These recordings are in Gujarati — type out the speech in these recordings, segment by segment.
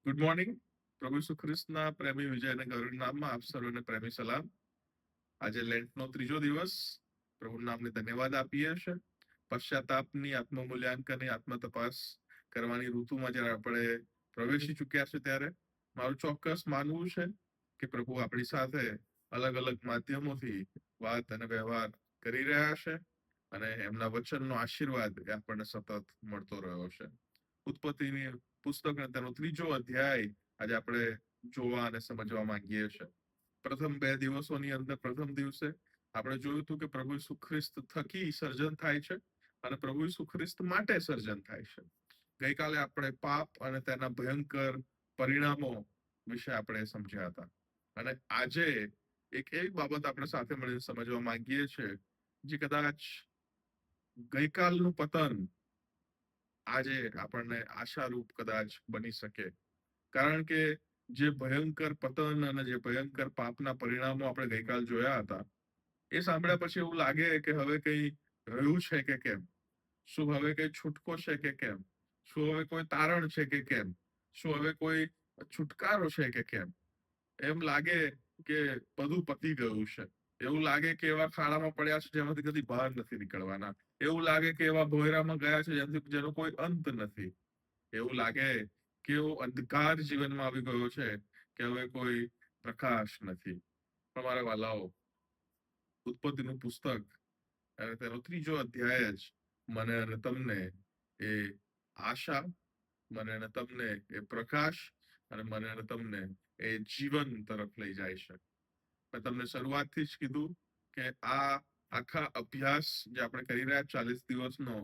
Good morning. પ્રભુ ઈસુ ખ્રિસ્તના પ્રેમી વિજય અને ગૌરવ નામમાં આપ સર્વને પ્રેમી સલામ. આજે લેન્ટનો ત્રીજો દિવસ. પ્રભુના નામને ધન્યવાદ આપીએ છીએ. પશ્ચાતાપની આત્મમૂલ્યાંકનની આત્મતપાસ કરવાની ઋતુમાં જ્યારે આપણે પ્રવેશી ચૂક્યા છે ત્યારે મારું ચોક્કસ માનવું છે કે પ્રભુ આપણી સાથે અલગ અલગ માધ્યમોથી વાત અને વ્યવહાર કરી રહ્યા છે અને એમના વચનનો આશીર્વાદ એ આપણને સતત મળતો રહ્યો છે. ઉત્પત્તિની પુસ્તક તેનો ત્રીજો અધ્યાય આજે આપણે જોવા અને સમજવા માંગીએ છીએ. પ્રથમ 2 દિવસોની અંદર પ્રથમ દિવસે આપણે જોયું હતું કે પ્રભુ ઈસુ ખ્રિસ્ત થકી સર્જન થાય છે અને પ્રભુ ઈસુ ખ્રિસ્ત માટે સર્જન થાય છે. ગઈકાલે આપણે પાપ અને તેના ભયંકર પરિણામો વિશે આપણે સમજ્યા હતા અને આજે એક એવી બાબત આપણે સાથે મળીને સમજવા માંગીએ છીએ જે કદાચ ગઈકાલનું પતન આજે આપણને આશારૂપ કદાચ બની શકે. કારણ કે જે ભયંકર પતન અને જે ભયંકર પાપના પરિણામો આપણે ગઈકાલ જોયા હતા એ સાંભળ્યા પછી એવું લાગે કે હવે કઈ રહ્યું છે કે કેમ, શું હવે કઈ છૂટકો છે કે કેમ, શું હવે કોઈ તારણ છે કે કેમ, શું હવે કોઈ છુટકારો છે કે કેમ. એમ લાગે કે બધું પતી ગયું છે. એવું લાગે કે એવા ખાડામાં પડ્યા છે જેમાંથી કદી બહાર નથી નીકળવાના. એવું લાગે કે એવા ભોયરામાં ગયા છે જેનો કોઈ અંત નથી. એવું લાગે કે એવો અંધકાર જીવનમાં આવી ગયો છે કે હવે કોઈ પ્રકાશ નથી. તમારા વાલાઓ, ઉત્પત્તિનું પુસ્તક અને તેનો ત્રીજો અધ્યાય જ મને અને તમને એ આશા, મને અને તમને એ પ્રકાશ અને મને અને તમને એ જીવન તરફ લઈ જાય છે. મેં તમને શરૂઆતથી જ કીધું કે આ આખા અભ્યાસ જે આપણે કરી રહ્યા 40 દિવસનો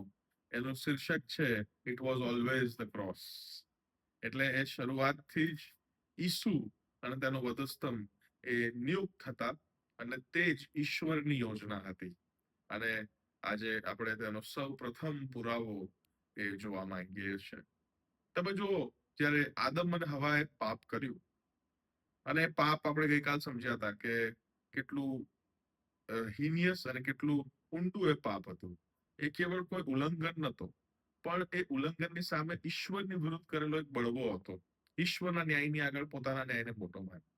એનું શીર્ષક છે it was always the cross. એટલે એ શરૂઆતથી જ ઈસુ અને તેનો વધસ્તંભ એ નિયુક્ત થતા અને તે જ ઈશ્વરની યોજના હતી. અને આજે આપણે તેનો સૌ પ્રથમ પુરાવો એ જોવા માંગીએ છીએ. તમે જુઓ, જ્યારે આદમ અને હવાએ પાપ કર્યું અને પાપ આપણે ગઈકાલ સમજ્યા હતા કે કેટલું હિનિયસ અને કેટલું ઊંડું એ પાપ હતું. એ કેવળ કોઈ ઉલ્લંઘન નતો, પણ એ ઉલ્લંઘનની સામે ઈશ્વરની વિરુદ્ધ કરેલો એક બળવો હતો. ઈશ્વરના ન્યાયની આગળ પોતાના ન્યાયને મોટો માન્યો.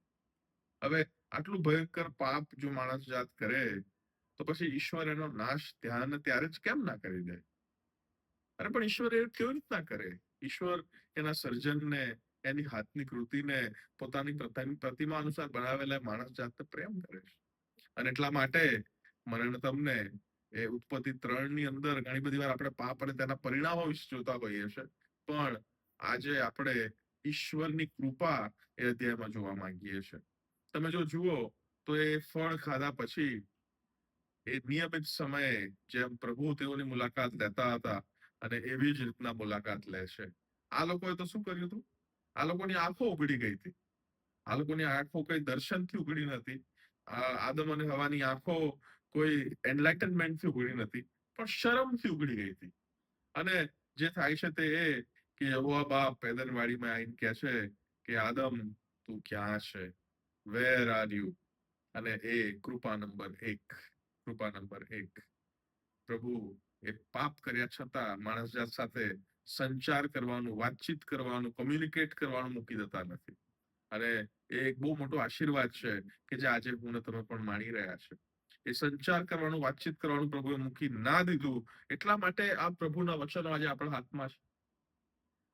હવે આટલું ભયંકર પાપ જો માણસ જાત કરે તો પછી ઈશ્વર એનો નાશ ધ્યાન ત્યારે જ કેમ ના કરી દે? અરે પણ ઈશ્વર એ કેવી રીતના કરે? ઈશ્વર એના સર્જનને, એની હાથની કૃતિને પોતાની પ્રતિમા અનુસાર બનાવેલા માણસ જાતને પ્રેમ કરે છે. અને એટલા માટે મને ને તમને એ ઉત્પત્તિ 3 ની અંદર ઘણી બધી વાર આપણે પાપ અને તેના પરિણામો વિશે જોતા હોઈએ છીએ, પણ આજે આપણે ઈશ્વરની કૃપા એ અધ્યાયમાં જોવા માંગીએ છીએ. તમે જો જુઓ તો એ ફળ ખાધા પછી એ નિયમિત સમયે જેમ પ્રભુ તેઓની મુલાકાત લેતા હતા અને એવી જ રીતના મુલાકાત લે છે. આ લોકોએ તો શું કર્યું હતું? આ લોકોની આંખો ઉઘડી ગઈ હતી. આ લોકોની આંખો કઈ દર્શનથી ઉઘડી નથી. આદમ અને હવાની આંખો કોઈ એનલાઇટનમેન્ટથી ઉઘડી નથી, પણ શરમથી ઉઘડી ગઈ હતી. અને જે થાય છે તે એ કે યહોવા બાપ પેદનવાડીમાં આવીને કહે છે કે આદમ, તું ક્યાં છે? Where are you? અને એ કૃપા નંબર 1, કૃપા નંબર 1. પ્રભુ એ પાપ કર્યા છતાં માણસ જાત સાથે સંચાર કરવાનું, વાતચીત કરવાનું, કોમ્યુનિકેટ કરવાનું મૂકી દેતા નથી. અને એ એક બહુ મોટો આશીર્વાદ છે કે જે આજે હું ને તમે પણ માણી રહ્યા છે. એ સંચાર કરવાનું, વાતચીત કરવાનું પ્રભુએ મૂકી ના દીધું. એટલા માટે આ પ્રભુના વચનો આજે આપણા હાથમાં છે.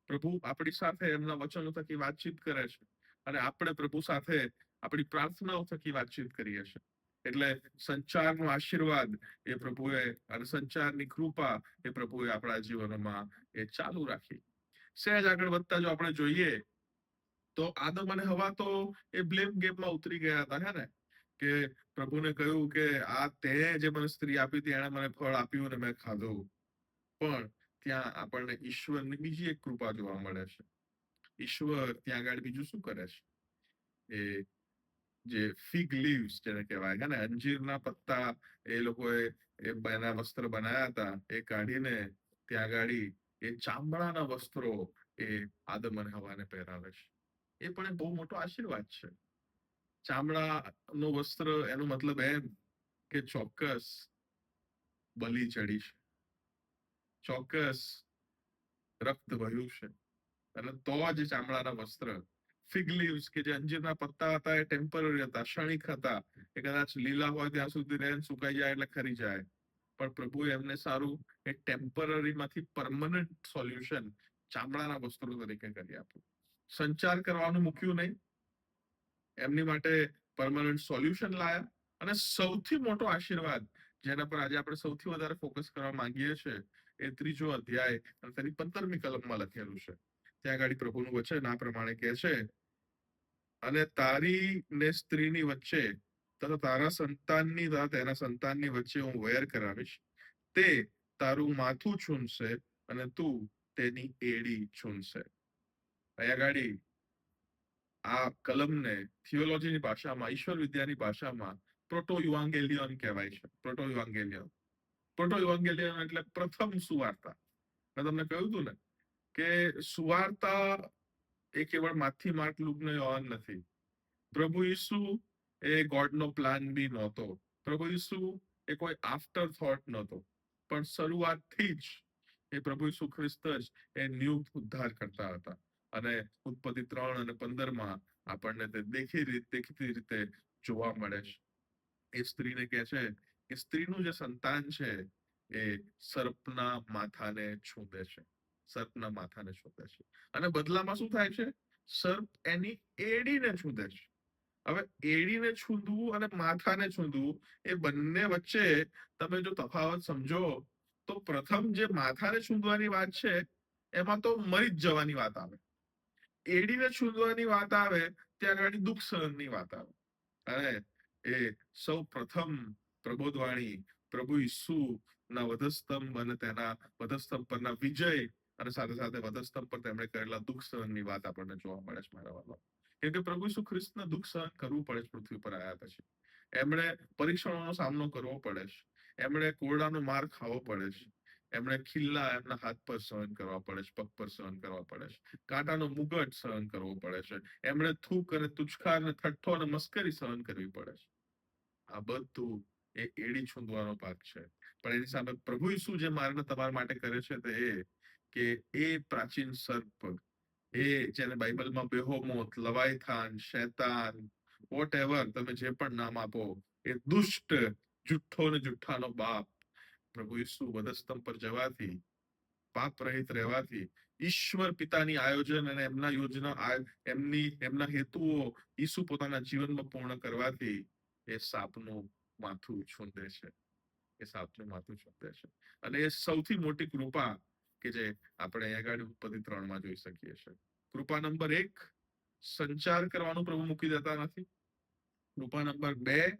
પ્રભુ આપણી સાથે એમના વચનો થકી વાતચીત કરે છે અને આપણે પ્રભુ સાથે આપણી પ્રાર્થનાઓ થકી વાતચીત કરીએ છીએ. એટલે સંચારનો આશીર્વાદ એ પ્રભુએ અને સંચારની કૃપા એ પ્રભુએ આપણા જીવનમાં એ ચાલુ રાખી. સહેજ આગળ વધતા જો આપણે જોઈએ તો આદમ અને હવા તો એ બ્લેમ ગેમમાં ઉતરી ગયા હતા, હે ને? કે પ્રભુને કહ્યું કે આ તે જે મને સ્ત્રી આપી હતી, એણે મને ફળ આપ્યું અને મેં ખાધું. પણ ત્યાં આપણને ઈશ્વરની બીજી એક કૃપા જોવા મળે છે. ઈશ્વર ત્યાં આગળ બીજું શું કરે છે? એ જે ફિગ લીવ્સ જેને કહેવાય, હે ને, અંજીરના પત્તા એ લોકોએ એના વસ્ત્ર બનાવ્યા હતા, એ કાઢીને ત્યાં આગળ એ ચામડાના વસ્ત્રો એ આદમ અને હવાને પહેરાવે છે. એ પણ એક બહુ મોટો આશીર્વાદ છે. ચામડાનું વસ્ત્ર એનો મતલબ એમ કે ચોક્કસ બલી ચડી છે, ચોક્કસ રક્ત વહ્યું છે અને તો જ ચામડાના વસ્ત્ર, ફિગ લીવ્સ કે જે અંજીરના પત્તા હતા એ ટેમ્પરરી હતા, ક્ષણિક હતા, એ કદાચ લીલા હોય ત્યાં સુધી રહે, સુકાઈ જાય એટલે ખરી જાય. પણ પ્રભુએ એમને સારું એ ટેમ્પરરી માંથી પરમનન્ટ સોલ્યુશન ચામડાના વસ્ત્રો તરીકે કરી આપ્યું. સંચાર કરવાનું મૂક્યું નહીં, એમની માટે પરમનન્ટ સોલ્યુશન લાયા. અને સૌથી મોટો આશીર્વાદ જેના પર આજે આપણે સૌથી વધારે ફોકસ કરવા માંગીએ છીએ એ 3 અધ્યાય અને તેની 15મી કલમમાં લખેલું છે. ત્યાં આગળ પ્રભુનું વચન આ પ્રમાણે કહે છે, અને તારી ને સ્ત્રીની વચ્ચે તથા તારા સંતાનની તથા તેના સંતાનની વચ્ચે હું વેર કરાવીશ. તે તારું માથું છૂનશે અને તું તેની એડી છૂનશે. અહીંયા ગાડી આ કલમને થિયોલોજીની ભાષામાં, ઈશ્વર વિદ્યાની ભાષામાં પ્રોટો યુવાંગેલિયન કહેવાય છે. પ્રોટો યુવાંગેલિયન, પ્રોટો યુવાંગેલિયન એટલે પ્રથમ સુવાર્તા. મેં તમને કહ્યું હતું ને કે સુવાર્તા એ કેવળ માથી માર્ક, લુક ને યોહાન નથી. પ્રભુ ઈસુ એ ગોડનો પ્લાન બી નહોતો. પ્રભુ ઈસુ એ કોઈ આફ્ટર થોટ નહોતો, પણ શરૂઆતથી જ એ પ્રભુ ઈસુ ખ્રિસ્ત જ એ નિયુક્ત ઉદ્ધાર કરતા હતા. અને ઉત્પત્તિ 3 અને 15માં આપણને તે દેખીતી રીતે જોવા મળે છે. એ સ્ત્રીને કહે છે કે સ્ત્રીનું જે સંતાન છે એ સર્પના માથાને છૂંદે છે, સર્પના માથાને છૂંદે છે. અને બદલામાં શું થાય છે? સર્પ એની એડીને છૂંદે છે. હવે એડીને છૂંદવું અને માથાને છૂંદવું એ બંને વચ્ચે તમે જો તફાવત સમજો તો પ્રથમ જે માથાને છૂંદવાની વાત છે એમાં તો મરી જ જવાની વાત આવે. એડીને છૂંદવાની વાત આવે ત્યાં આગળ દુઃખ સહનની વાત આવે. અને એ સૌ પ્રથમ પ્રબોધવાણી પ્રભુ ઈસુ ના વધસ્તંભ અને તેના વધસ્તંભ પરના વિજય અને સાથે સાથે વધસ્તંભ પર તેમણે કરેલા દુઃખ સહનની વાત આપણને જોવા મળે છે મારા વાલા. કેમ કે પ્રભુ ઈસુ ખ્રિસ્તને દુઃખ સહન કરવું પડે છે પૃથ્વી પર આવ્યા પછી. એમણે પરીક્ષણોનો સામનો કરવો પડે છે, એમણે કોરડાનો માર ખાવો પડે છે, એમણે ખિલ્લા એમના હાથ પર સહન કરવા પડે છે, પગ પર સહન કરવા પડે છે, કાંટાનો મુગટ સહન કરવો પડે છે, એમણે થૂક અને તુચકાર અને થઠ્ઠો અને મસ્કરી સહન કરવી પડે છે. આ બધું એ એડી છૂંદવાનો ભાગ છે. પણ એની સામે પ્રભુ ઈસુ જે માર્ગ તમારા માટે કરે છે તે એ કે એ પ્રાચીન સર્પ, એ જેને બાઇબલમાં બેહોમોત, લવાયથાન, શૈતાન, વોટ એવર તમે જે પણ નામ આપો, એ દુષ્ટ, જુઠ્ઠો ને જુઠ્ઠાનો બાપ પ્રભુ ઈસુ વધસ્તંભ પર જવાથી, પાપ રહિત રહેવાથી, ઈશ્વર પિતાની આયોજન અને એમના યોજના, એમના હેતુઓ ઈસુ પોતાના જીવનમાં પૂર્ણ કરવાથી એ સાપનું માથું છૂંદે છે. એ સાપનું માથું છૂંદે છે. અને એ સૌથી મોટી કૃપા કે જે આપણે અહીંયા આગળ ઉત્પત્તિ 3માં જોઈ શકીએ છીએ. કૃપા નંબર 1, સંચાર કરવાનું પ્રભુ મૂકી દેતા નથી. કૃપા નંબર 2,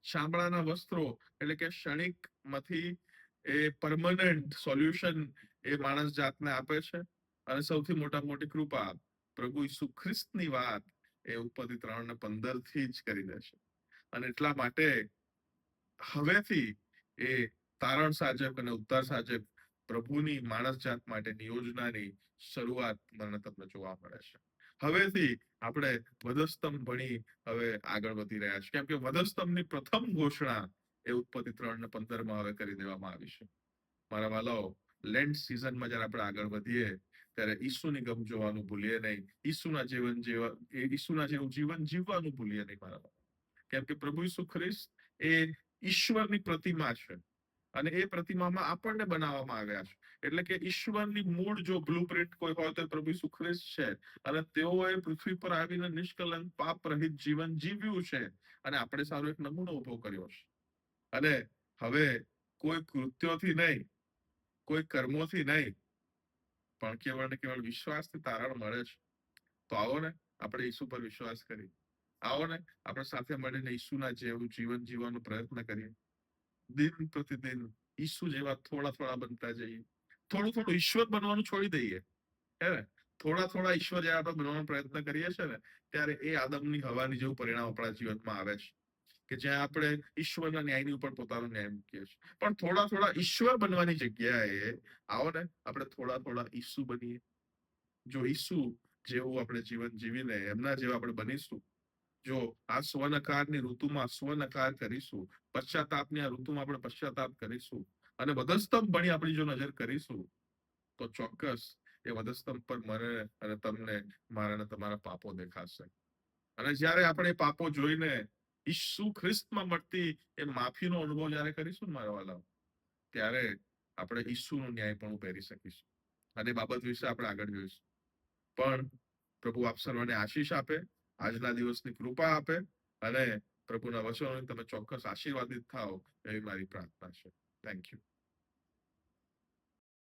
ચામડાના વસ્ત્રો એટલે કે ક્ષણિક માંથી એ પરમનન્ટ સોલ્યુશન એ માણસ જાતને આપે છે. અને સૌથી મોટી કૃપા પ્રભુ ઈસુ ખ્રિસ્તની વાત એ ઉત્પત્તિ 3 અને 15 થી જ કરી દે છે. અને એટલા માટે હવેથી એ તારણ સાજક અને ઉદ્ધાર સાજક પ્રભુની માણસ જાત માટેની યોજનાની શરૂઆત મને તમને જોવા મળે છે. હવેથી આપણે વધસ્તંભ ભણી હવે આગળ વધી રહ્યા છે. કેમ કે વધસ્તંભની પ્રથમ ઘોષણા એ ઉત્પત્તિ 3 અને 15માં હવે કરી દેવામાં આવી છે. મારા વાલાઓ, લેન્ટ સિઝનમાં જયારે આપણે આગળ વધીએ ત્યારે ઈસુની ગમ જોવાનું ભૂલીએ નહીં, ઈસુના જેવું જીવન જીવવાનું ભૂલીએ નહીં મારા વાલા. કેમ કે પ્રભુ ઈસુ ખ્રિસ્ત એ ઈશ્વરની પ્રતિમા છે અને એ પ્રતિમામાં આપણને બનાવવામાં આવ્યા છે. એટલે કે ઈશ્વરની મૂળ જો બ્લુપ્રિન્ટ કોઈ હોય તો પ્રભુ ઈસુ ખ્રિસ્ત છે. અને તેઓએ પૃથ્વી પર આવીને નિષ્કલંક પાપ રહિત જીવન જીવ્યું છે અને આપણે સારો એક નમૂનો ઉભો કર્યો છે. અને હવે કોઈ કૃત્યોથી નહીં, કોઈ કર્મોથી નહીં, પણ કેવળ ને કેવળ વિશ્વાસથી તારણ મળે છે. તો આવો ને આપણે ઈસુ પર વિશ્વાસ કરીએ. આવો ને આપણે સાથે મળીને ઈસુના જેવું જીવન જીવવાનો પ્રયત્ન કરીએ. દિન પ્રતિદિન ઈસુ જેવા થોડા બનતા જઈએ. થોડું ઈશ્વર બનવાનું છોડી દઈએ. હે ને? થોડા ઈશ્વર જેવા આપણે બનવાનો પ્રયત્ન કરીએ છીએ ને ત્યારે એ આદમની હવાની જેવું પરિણામ આપણા જીવનમાં આવે છે કે જ્યાં આપણે ઈશ્વરના ન્યાયની ઉપર પોતાનો ન્યાય મૂકીએ છીએ. પણ થોડા ઈશ્વર બનવાની જગ્યાએ આવો ને આપણે થોડા ઈસુ બનીએ. જો ઈસુ જેવું આપણે જીવન જીવીને એમના જેવા આપણે બનીશું, જો આ સ્વનકારની ઋતુમાં સ્વનકાર કરીશું, પશ્ચાતાપની આ ઋતુમાં આપણે પશ્ચાતાપ કરીશું અને વધસ્તંભ ભણી આપણી જો નજર કરીશું તો ચોક્કસ એ વધસ્તંભ પર મને અને તમને મારા અને તમારા પાપો દેખાશે. અને જ્યારે આપણે એ પાપો જોઈને ઈસુ ખ્રિસ્તમાં મળતી એ માફીનો અનુભવ જ્યારે કરીશું ને મારા વાલા, ત્યારે આપણે ઈસુનું ન્યાયપણું પહેરી શકીશું. અને એ બાબત વિશે આપણે આગળ જોઈશું. પણ પ્રભુ આપ સર્વને આશીષ આપે, આજના દિવસની કૃપા આપે, અને પ્રભુના વચનોથી તમે ચોક્કસ આશીર્વાદિત થાઓ એવી મારી પ્રાર્થના છે. Thank you.